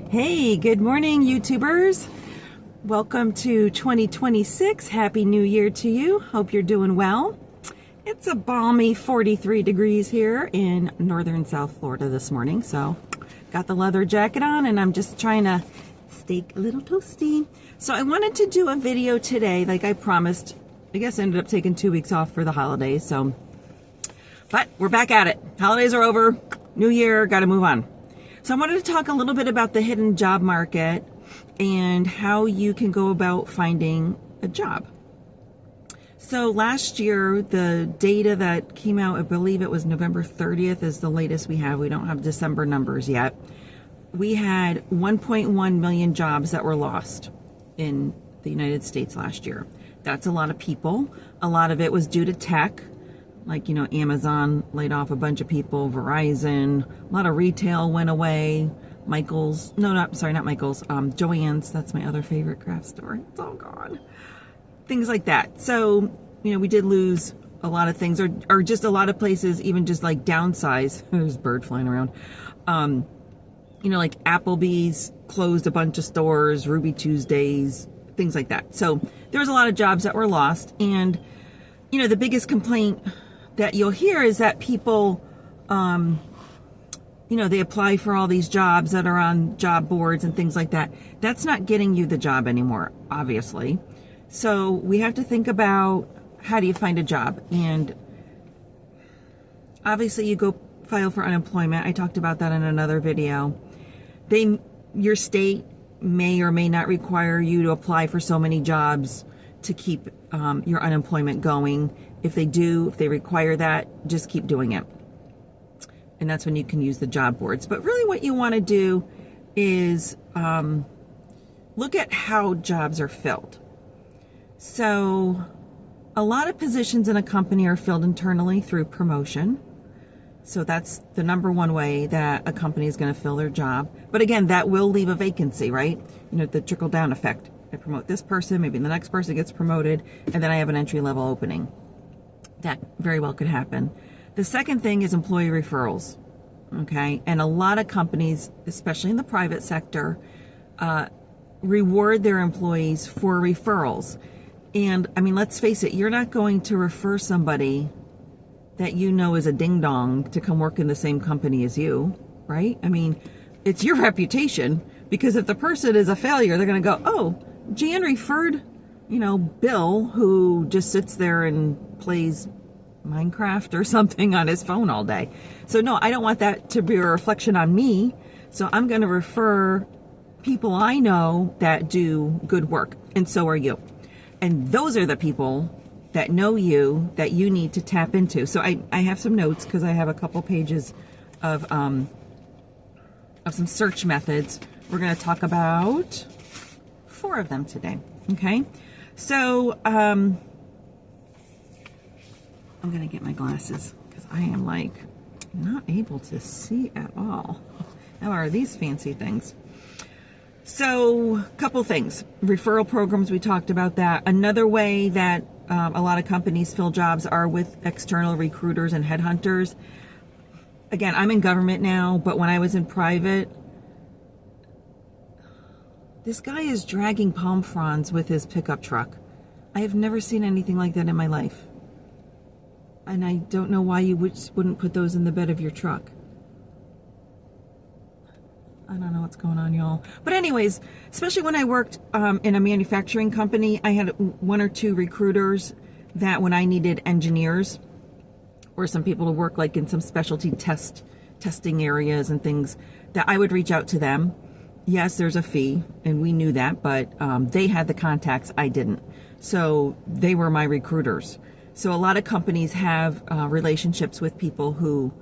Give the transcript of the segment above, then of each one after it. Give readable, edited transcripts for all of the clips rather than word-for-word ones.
Hey, good morning, YouTubers. Welcome to 2026. Happy New Year to you. Hope you're doing well. It's a balmy 43 degrees here in northern South Florida this morning. So got the leather jacket on and I'm just trying to stay a little toasty. So I wanted to do a video today like I promised. I guess I ended up taking 2 weeks off for the holidays. But we're back at it. Holidays are over. New year, got to move on. So I wanted to talk a little bit about the hidden job market and how you can go about finding a job. So last year, the data that came out, I believe it was November 30th is the latest we have. We don't have December numbers yet. We had 1.1 million jobs that were lost in the United States last year. That's a lot of people. A lot of it was due to tech. Like, Amazon laid off a bunch of people, Verizon, a lot of retail went away, Michael's, not Michael's, Joann's, that's my other favorite craft store. It's all gone. Things like that. So, we did lose a lot of things, or just a lot of places, even just like downsize. There's a bird flying around. Like Applebee's closed a bunch of stores, Ruby Tuesdays, things like that. So there was a lot of jobs that were lost. And, the biggest complaint that you'll hear is that people, they apply for all these jobs that are on job boards and things like that. That's not getting you the job anymore, obviously. So we have to think about, how do you find a job? And obviously you go file for unemployment. I talked about that in another video. Your state may or may not require you to apply for so many jobs to keep your unemployment going. If they require that, just keep doing it. And that's when you can use the job boards. But really what you want to do is look at how jobs are filled. So a lot of positions in a company are filled internally through promotion. So that's the number one way that a company is going to fill their job. But again, that will leave a vacancy, right? The trickle down effect. I promote this person, maybe the next person gets promoted, and then I have an entry level opening. That very well could happen. The second thing is employee referrals. Okay. And a lot of companies, especially in the private sector, reward their employees for referrals. And let's face it, you're not going to refer somebody that is a ding dong to come work in the same company as you, right? It's your reputation, because if the person is a failure, they're going to go, oh, Jan referred, Bill, who just sits there and plays Minecraft or something on his phone all day. So no, I don't want that to be a reflection on me. So I'm going to refer people I know that do good work. And so are you. And those are the people that know you, that you need to tap into. So I have some notes, because I have a couple pages of some search methods. We're going to talk about 4 of them today. Okay. So, I'm going to get my glasses, because I am not able to see at all. How are these fancy things? So, a couple things. Referral programs, we talked about that. Another way that a lot of companies fill jobs are with external recruiters and headhunters. Again, I'm in government now, but when I was in private, this guy is dragging palm fronds with his pickup truck. I have never seen anything like that in my life. And I don't know why you wouldn't put those in the bed of your truck. I don't know what's going on, y'all. But anyways, especially when I worked in a manufacturing company, I had 1 or 2 recruiters that when I needed engineers or some people to work in some specialty testing areas and things, that I would reach out to them. Yes, there's a fee, and we knew that, but they had the contacts, I didn't. So they were my recruiters. So a lot of companies have relationships with people who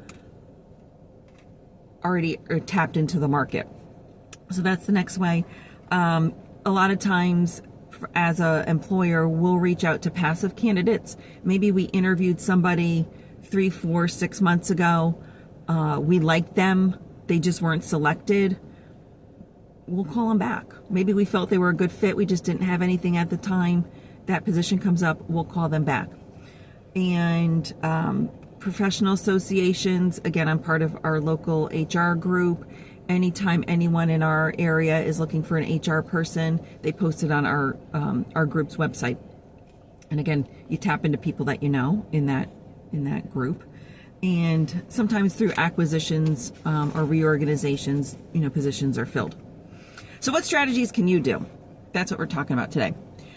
already are tapped into the market. So that's the next way. A lot of times, as an employer, we'll reach out to passive candidates. Maybe we interviewed somebody 3, 4, 6 months ago. We liked them. They just weren't selected. We'll call them back. Maybe we felt they were a good fit. We just didn't have anything at the time. That position comes up, we'll call them back. And professional associations, again, I'm part of our local HR group, anytime anyone in our area is looking for an HR person, they post it on our group's website. And again, you tap into people that you know in that group. And sometimes through acquisitions or reorganizations, positions are filled. So what strategies can you do? That's what we're talking about today.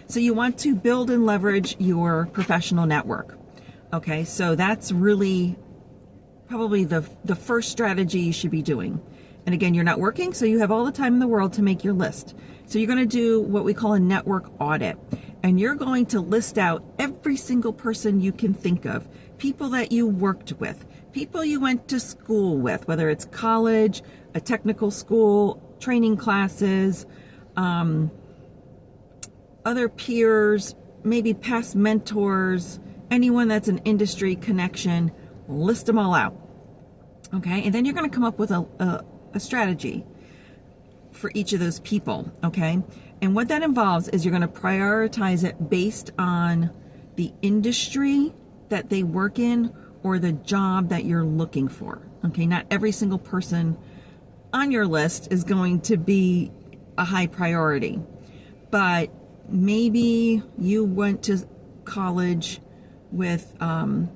So you want to build and leverage your professional network. Okay, so that's really probably the first strategy you should be doing. And again, you're not working, so you have all the time in the world to make your list. So you're going to do what we call a network audit. And you're going to list out every single person you can think of, people that you worked with, people you went to school with, whether it's college, a technical school, training classes, other peers, maybe past mentors, anyone that's an industry connection, list them all out. Okay, and then you're going to come up with a strategy for each of those people. Okay, and what that involves is you're going to prioritize it based on the industry that they work in or the job that you're looking for. Okay, not every single person on your list is going to be a high priority, but maybe you went to college with, I don't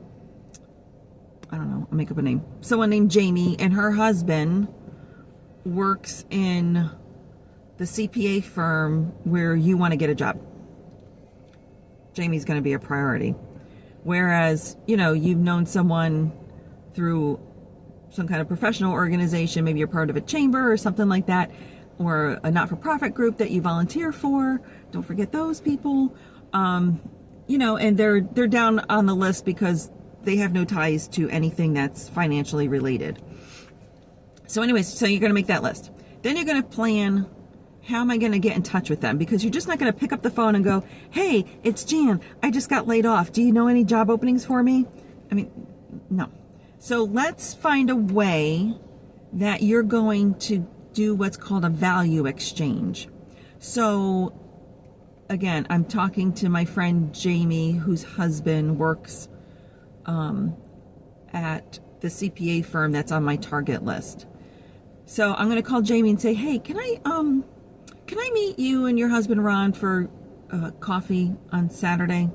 know, I'll make up a name. Someone named Jamie, and her husband works in the CPA firm where you want to get a job. Jamie's going to be a priority. Whereas, you've known someone through some kind of professional organization, maybe you're part of a chamber or something like that, or a not-for-profit group that you volunteer for. Don't forget those people. And they're down on the list because they have no ties to anything that's financially related. So anyways, so you're going to make that list. Then you're going to plan, how am I going to get in touch with them? Because you're just not going to pick up the phone and go, hey, it's Jan. I just got laid off. Do you know any job openings for me? I mean, no. So let's find a way that you're going to do what's called a value exchange. So again, I'm talking to my friend Jamie, whose husband works at the CPA firm that's on my target list. So I'm going to call Jamie and say, hey, can I meet you and your husband Ron for coffee on Saturday?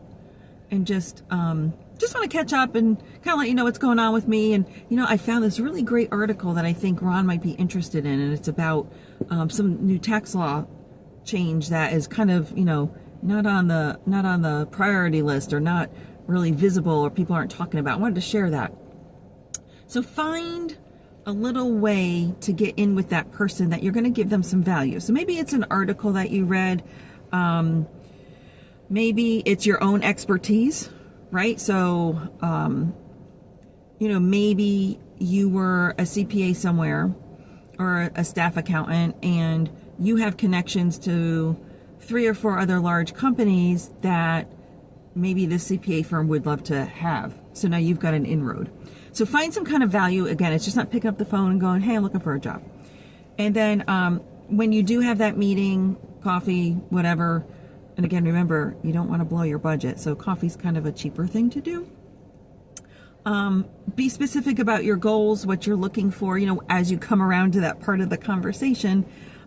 And just want to catch up and kind of let you know what's going on with me. And, I found this really great article that I think Ron might be interested in. And it's about some new tax law change that is kind of, not on the priority list or not really visible or people aren't talking about. I wanted to share that. So find a little way to get in with that person that you're going to give them some value. So maybe it's an article that you read. Maybe it's your own expertise, right? So, maybe you were a CPA somewhere or a staff accountant and you have connections to 3 or 4 other large companies that maybe the CPA firm would love to have. So now you've got an inroad. So find some kind of value. Again, it's just not picking up the phone and going, hey, I'm looking for a job. And then when you do have that meeting, coffee, whatever, and again, remember, you don't want to blow your budget. So coffee's kind of a cheaper thing to do. Be specific about your goals, what you're looking for, as you come around to that part of the conversation.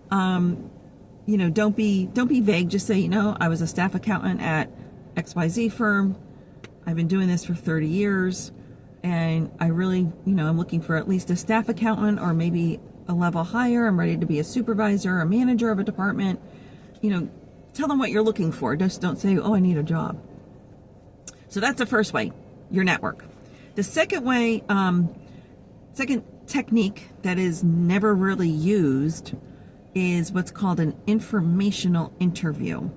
Don't be vague. Just say, I was a staff accountant at XYZ firm. I've been doing this for 30 years. And I really, I'm looking for at least a staff accountant or maybe a level higher. I'm ready to be a supervisor or manager of a department. Tell them what you're looking for. Just don't say, oh, I need a job. So that's the first way, your network. The second way, second technique that is never really used is what's called an informational interview.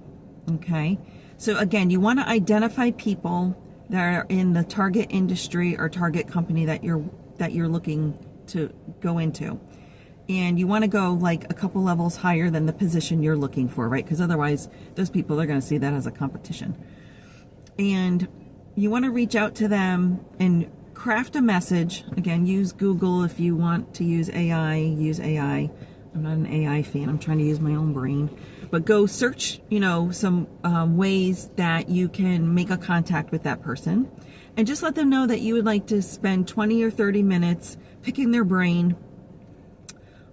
Okay. So again, you want to identify people that are in the target industry or target company that you're looking to go into. And you want to go like a couple levels higher than the position you're looking for, right? Because otherwise those people are going to see that as a competition. And you want to reach out to them and craft a message. Again, use Google. If you want to use AI, use AI. I'm not an AI fan. I'm trying to use my own brain. But go search, some ways that you can make a contact with that person. And just let them know that you would like to spend 20 or 30 minutes picking their brain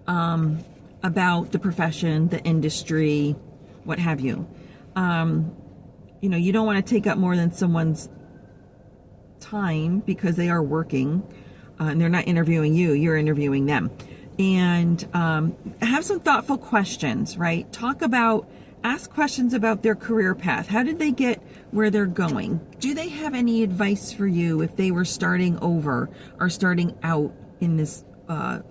about the profession, the industry, what have you. You don't want to take up more than someone's time because they are working and they're not interviewing you, you're interviewing them. And have some thoughtful questions, right? Ask questions about their career path. How did they get where they're going? Do they have any advice for you if they were starting over or starting out in this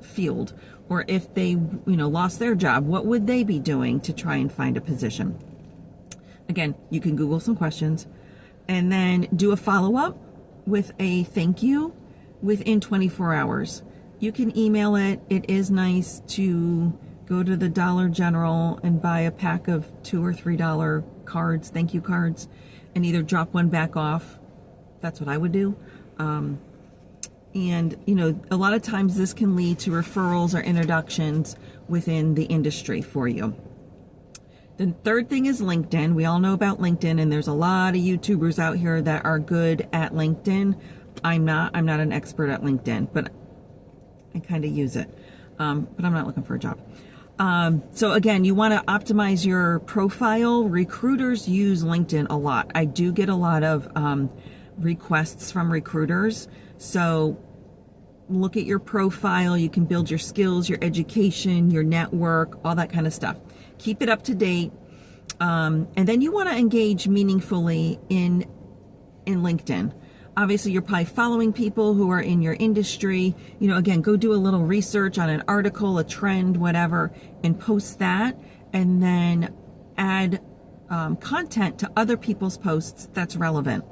field? Or if they, lost their job, what would they be doing to try and find a position? Again, you can Google some questions and then do a follow-up with a thank you within 24 hours. You can email it. It is nice to go to the Dollar General and buy a pack of $2 or $3 cards, thank you cards, and either drop one back off. That's what I would do. And, a lot of times this can lead to referrals or introductions within the industry for you. The third thing is LinkedIn. We all know about LinkedIn, and there's a lot of YouTubers out here that are good at LinkedIn. I'm not an expert at LinkedIn, but I kind of use it. But I'm not looking for a job. So again, you want to optimize your profile. Recruiters use LinkedIn a lot. I do get a lot of requests from recruiters. So look at your profile. You can build your skills, your education, your network, all that kind of stuff. Keep it up to date. And then you want to engage meaningfully in LinkedIn. Obviously, you're probably following people who are in your industry. Again, go do a little research on an article, a trend, whatever, and post that. And then add content to other people's posts that's relevant.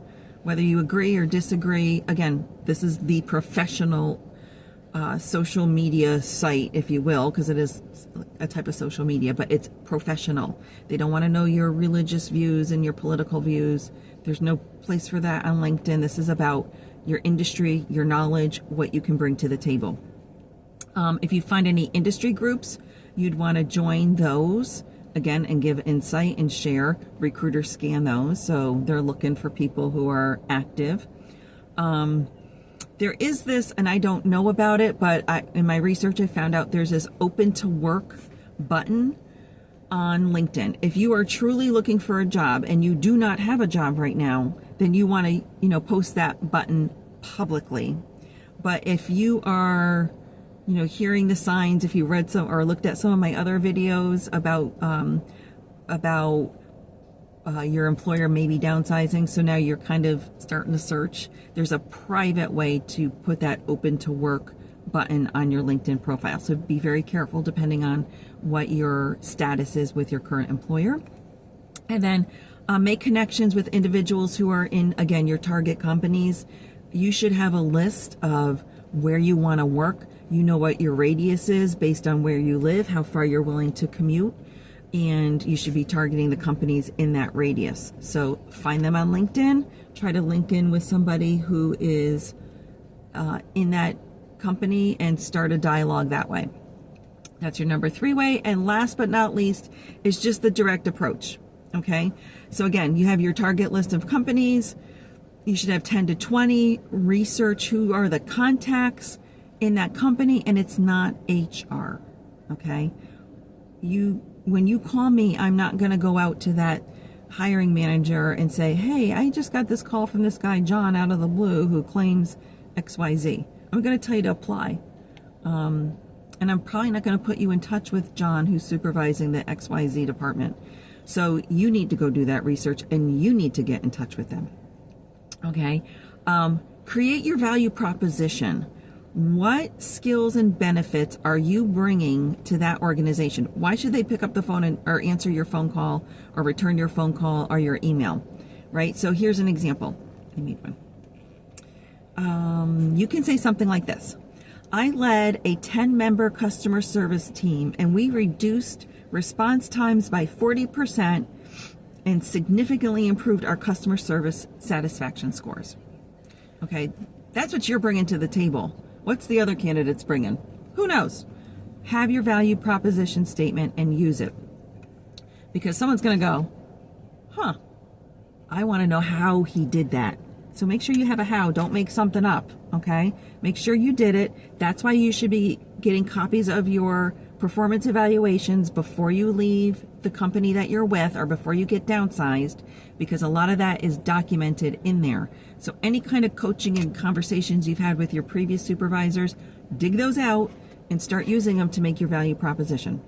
Whether you agree or disagree, again, this is the professional social media site, if you will, because it is a type of social media, but it's professional. They don't want to know your religious views and your political views. There's no place for that on LinkedIn. This is about your industry, your knowledge, what you can bring to the table. If you find any industry groups, you'd want to join those again and give insight and share. Recruiters scan those, so they're looking for people who are active. There is this, and I don't know about it, but in my research I found out there's this open to work button on LinkedIn. If you are truly looking for a job and you do not have a job right now, then you want to, post that button publicly. But if you are, hearing the signs, if you read some or looked at some of my other videos about your employer may be downsizing, so now you're kind of starting to search, there's a private way to put that open to work button on your LinkedIn profile. So be very careful depending on what your status is with your current employer. And then make connections with individuals who are in, again, your target companies. You should have a list of where you want to work. You know what your radius is based on where you live, how far you're willing to commute, and you should be targeting the companies in that radius. So find them on LinkedIn, try to link in with somebody who is in that company and start a dialogue that way. That's your number 3 way. And last but not least is just the direct approach. Okay. So again, you have your target list of companies. You should have 10 to 20. Research who are the contacts in that company, and it's not HR. Okay. When you call me, I'm not going to go out to that hiring manager and say, hey, I just got this call from this guy, John, out of the blue who claims XYZ. I'm going to tell you to apply. And I'm probably not going to put you in touch with John, who's supervising the XYZ department. So you need to go do that research and you need to get in touch with them. Okay. Create your value proposition. What skills and benefits are you bringing to that organization? Why should they pick up the phone or answer your phone call or return your phone call or your email, right? So here's an example. I need one. You can say something like this. I led a 10-member customer service team and we reduced response times by 40% and significantly improved our customer service satisfaction scores. Okay, that's what you're bringing to the table. What's the other candidates bringing? Who knows? Have your value proposition statement and use it. Because someone's going to go, I want to know how he did that. So make sure you have a how. Don't make something up, okay? Make sure you did it. That's why you should be getting copies of your performance evaluations before you leave the company that you're with or before you get downsized, because a lot of that is documented in there. So any kind of coaching and conversations you've had with your previous supervisors, dig those out and start using them to make your value proposition.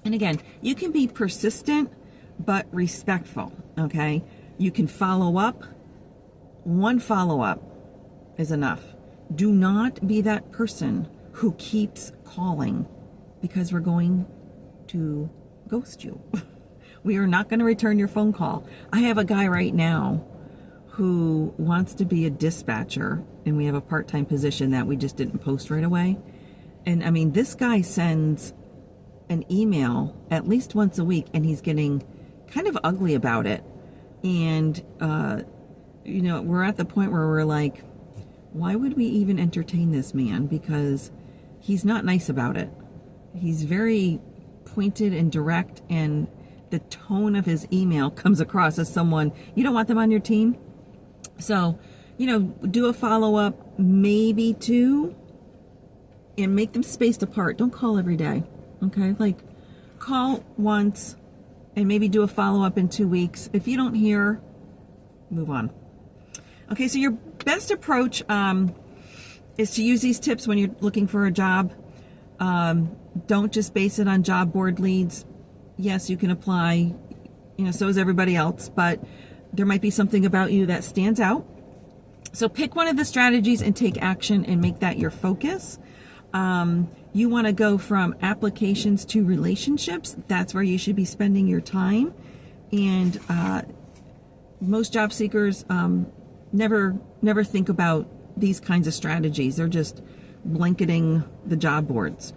And again, you can be persistent but respectful, okay? You can follow up. One follow-up is enough. Do not be that person who keeps calling, because we're going to ghost you. We are not going to return your phone call. I have a guy right now who wants to be a dispatcher, and we have a part-time position that we just didn't post right away. And I mean, this guy sends an email at least once a week, and he's getting kind of ugly about it. And, you know, we're at the point where we're like, why would we even entertain this man? Because he's not nice about it. He's very pointed and direct, and the tone of his email comes across as someone, you don't want them on your team. So, you know, do a follow-up, maybe two, and make them spaced apart. Don't call every day, okay? Like, call once and maybe do a follow-up in 2 weeks. If you don't hear, move on. Okay, so your best approach is to use these tips when you're looking for a job. Don't just base it on job board leads. Yes, you can apply, you know, so is everybody else, but there might be something about you that stands out. So pick one of the strategies and take action and make that your focus. You want to go from applications to relationships. That's where you should be spending your time. And most job seekers never think about these kinds of strategies. They're just blanketing the job boards.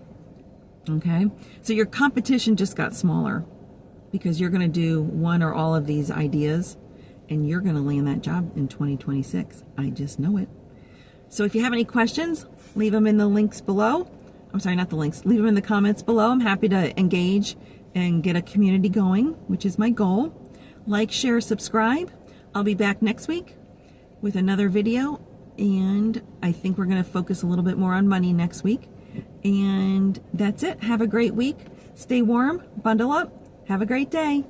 Okay, so your competition just got smaller because you're going to do one or all of these ideas, and you're going to land that job in 2026. I just know it. So if you have any questions, leave them in the links below. I'm sorry, not the links. Leave them in the comments below. I'm happy to engage and get a community going, which is my goal. Like, share, subscribe. I'll be back next week with another video, and I think we're going to focus a little bit more on money next week. And that's it. Have a great week. Stay warm. Bundle up. Have a great day.